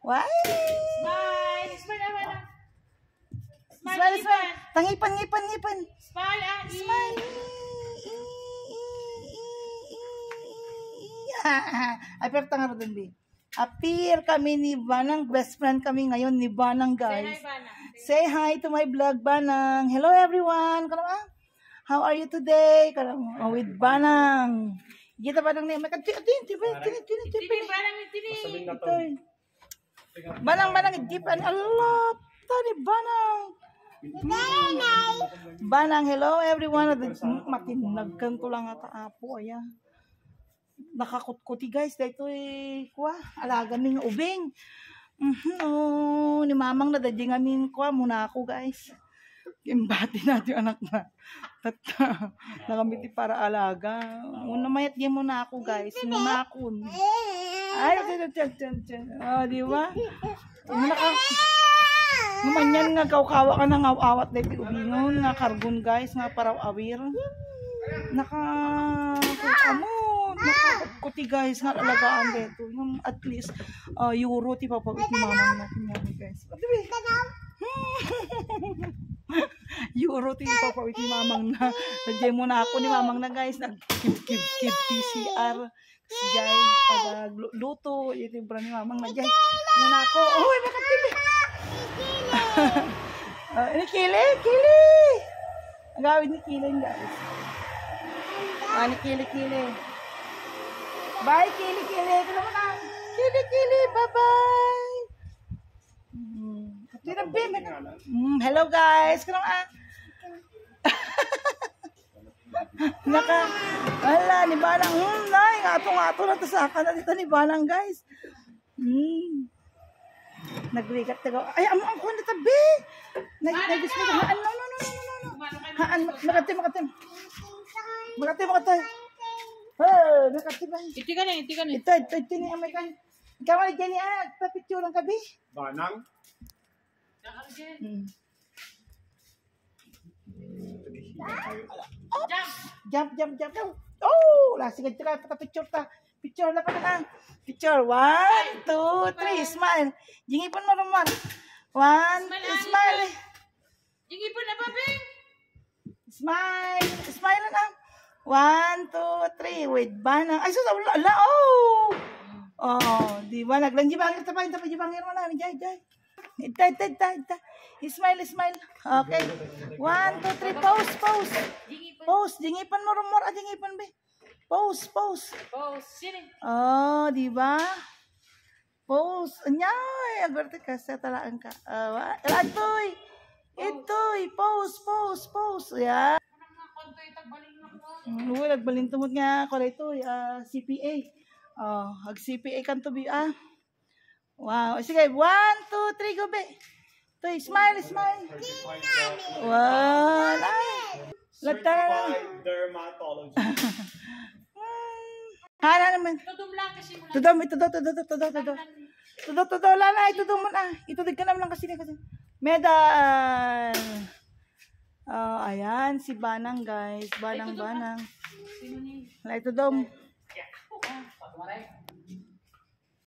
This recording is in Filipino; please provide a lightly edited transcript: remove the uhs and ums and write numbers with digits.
Why? Smile! Smile naman na. Smile, smile. Tangipan, ngipan, ngipan. Smile, Smile. Ay, pero tanga rin, B. Appear kami ni Banang. Best friend kami ngayon ni Banang, guys. Say hi, Banang. Say hi to my vlog, Banang. Hello, everyone. How are you today? With Banang. Kita Banang ni. Banang, idipan. Allah, tani Banang. Banang, hello, everyone. Matinagkan ko lang ata apo, ayan. Nakakutkuti, guys. Dito alaga ning ubing. Ni mamang nadadya ngamin muna ako, guys. Imbati natin anak na. Nakamiti para alaga. Una mayat din muna ako, guys. Muna ako. Ay, di ba? Namanyan nga kawa ka ng awat na ubingon. Nga kargon, guys. Nga paraw awir. Nakakutkuti, guys. Nga alagaan dito. At least, euro ti papawit ni mamang natin yan, guys. Euro ti papawit ni mamang na. Nadya mo na ako ni mamang na, guys. Nag-kib PCR. Si Jai, luto. Ito yung ni mamang na, Jai. Muna ako. Oh, nakatili. Ini kili. Ang gawin ni kili, guys. Ni kili. Bye, kili. Ito naman na. Kili. Bye-bye. Hello, guys. Wala, ni Banang. Ato na to sa akin na dito ni Banang, guys. Nagrigat tayo. Ay, ang kuha na tabi. Nag-gusto na. Haan, no. Haan, makatim. Oh, makatim ba? Iti ka na. Ito ni Amay kan. Ikaw na dyan niya. Papicture ang kabi. Banang? Jump. Oh, sige, picture ta. Picture na pa na. Picture. 1, 2, 3. Smile. Jingipon mo naman. 1, smile. Jingipon na, babe. Smile na. 1, 2, 3. Wait, Banang. Ay, ala, oh. Oh, di ba? Naglanggi bangir tapay mo na. Jai. Ita. Smile. Okay. 1, 2, 3. Pose. Jingipon mo rumor. Jingipon, be. Pose. Sini. Oh, di ba? Pose. Anyay, agarte ka sa talaan ka. Itoy. Pose. Yeah. Nagbalintumot nga ko ito. CPA. CPA kan to be. Wow. Sige, 1, 2, 3, go be. Toy, smile. Wow. Dermatology. Hala naman. Tudum lang kasi mo. Tudum. Lala, itudum mo na. Itudig ka naman lang kasi. Medal. Ayan, si Banang, guys. Banang. Hala, itudum.